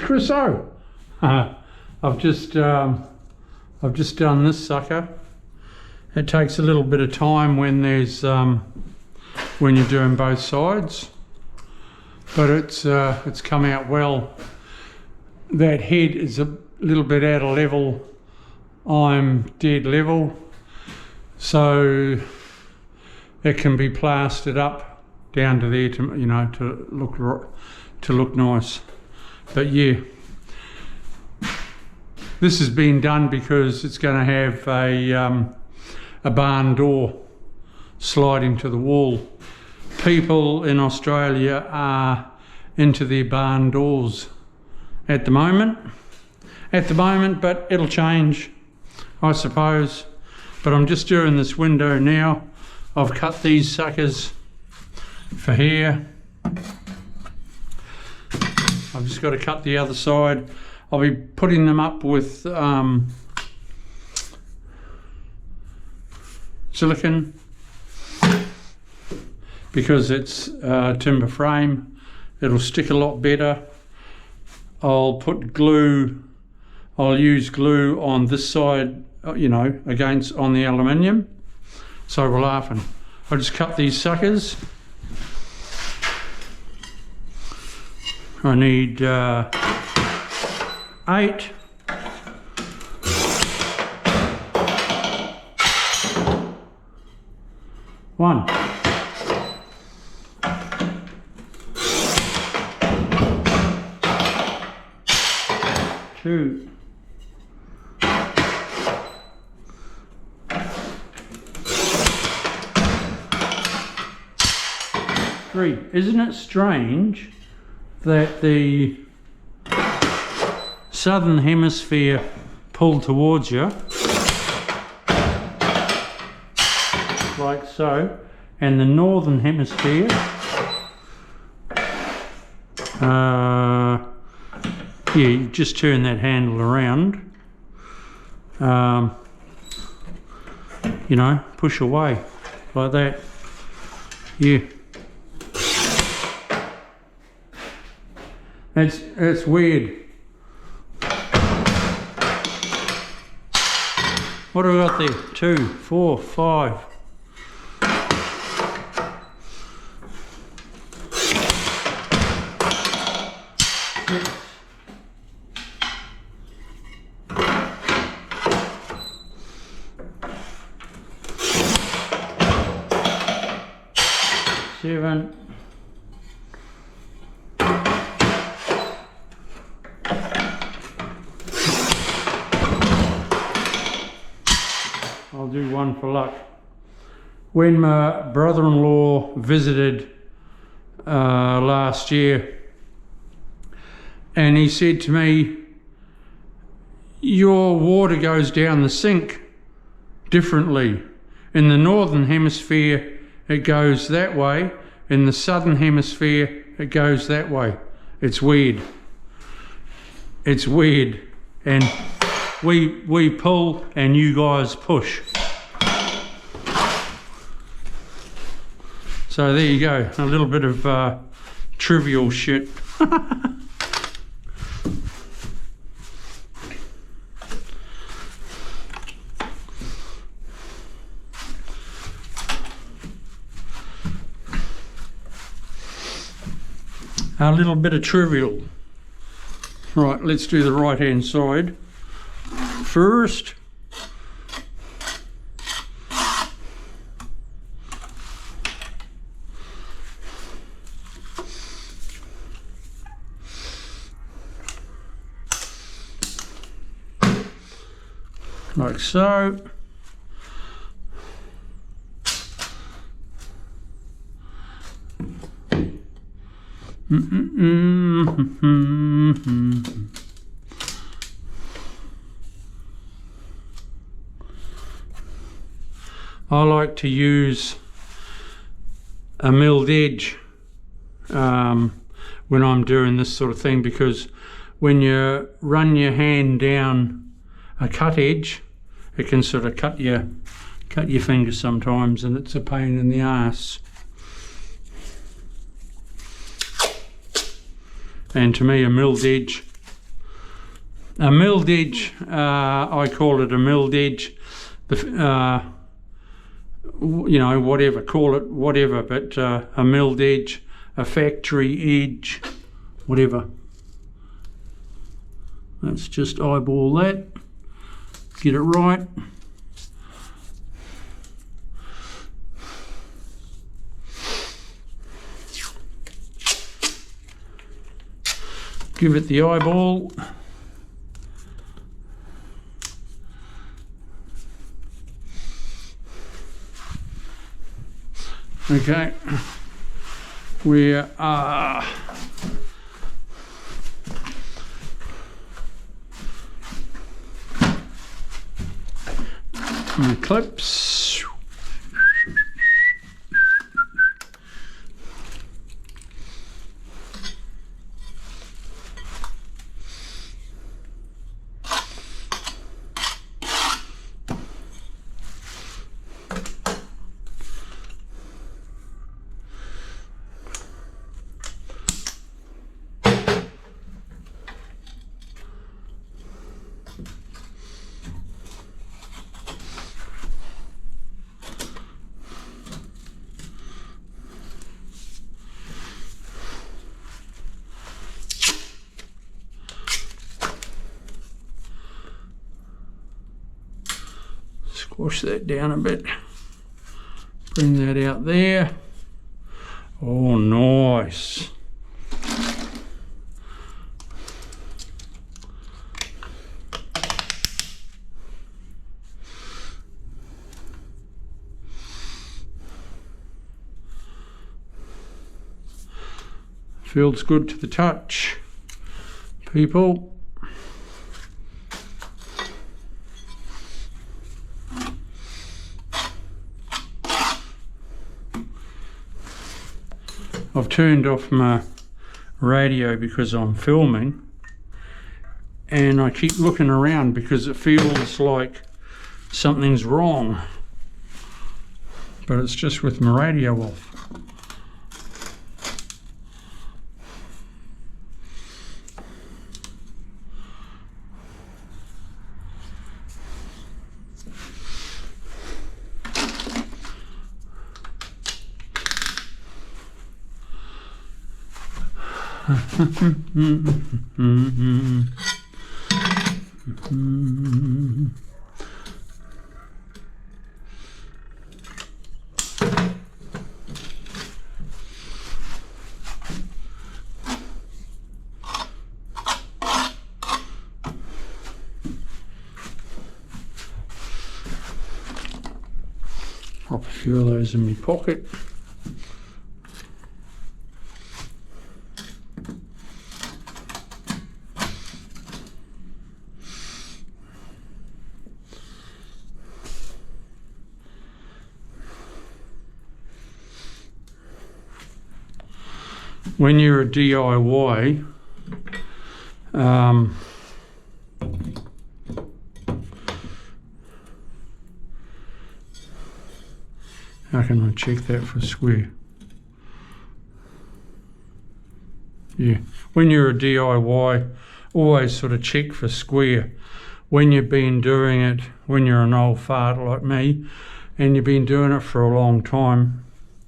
Chris O. I've just done this sucker. It takes a little bit of time when there's when you're doing both sides, but it's come out well. That head is a little bit out of level. I'm dead level, so it can be plastered up down to there to, you know, to look nice. But yeah, this has been done because it's going to have a barn door sliding to the wall. People in Australia are into their barn doors at the moment, but it'll change, I suppose. But I'm just doing this window now. I've cut these suckers for here. I've just got to cut the other side. I'll be putting them up with silicone because it's timber frame. It'll stick a lot better. I'll put glue. I'll use glue on this side, you know, on the aluminium. So we're laughing. I'll just cut these suckers. I need 8. One. Two. Three. Isn't it strange that the southern hemisphere pulled towards you like so, and the northern hemisphere yeah, you just turn that handle around, you know, push away like that. Yeah, it's weird. What do we got there? 2, 4, 5. Six. 7. I'll do one for luck. When my brother-in-law visited last year, and he said to me, your water goes down the sink differently. In the northern hemisphere it goes that way, in the southern hemisphere it goes that way. It's weird. It's weird. And we pull and you guys push. So there you go, a little bit of trivial shit. A little bit of trivial. Right, let's do the right hand side first. Like so. I like to use a milled edge when I'm doing this sort of thing, because when you run your hand down a cut edge, it can sort of cut your fingers sometimes, and it's a pain in the ass. And to me, a milled edge A milled edge, I call it a milled edge. You know, whatever, call it whatever, but a milled edge, a factory edge, whatever. Let's just eyeball that, get it right. Give it the eyeball. Okay, we are my clips. Squash that down a bit, bring that out there. Oh, nice. Feels good to the touch, people. I've turned off my radio because I'm filming, and I keep looking around because it feels like something's wrong, but it's just with my radio off. Pop a few of those in my pocket. When you're a DIY, how can I check that for square? Yeah, when you're a DIY, always sort of check for square. When you've been doing it, when you're an old fart like me, and you've been doing it for a long time,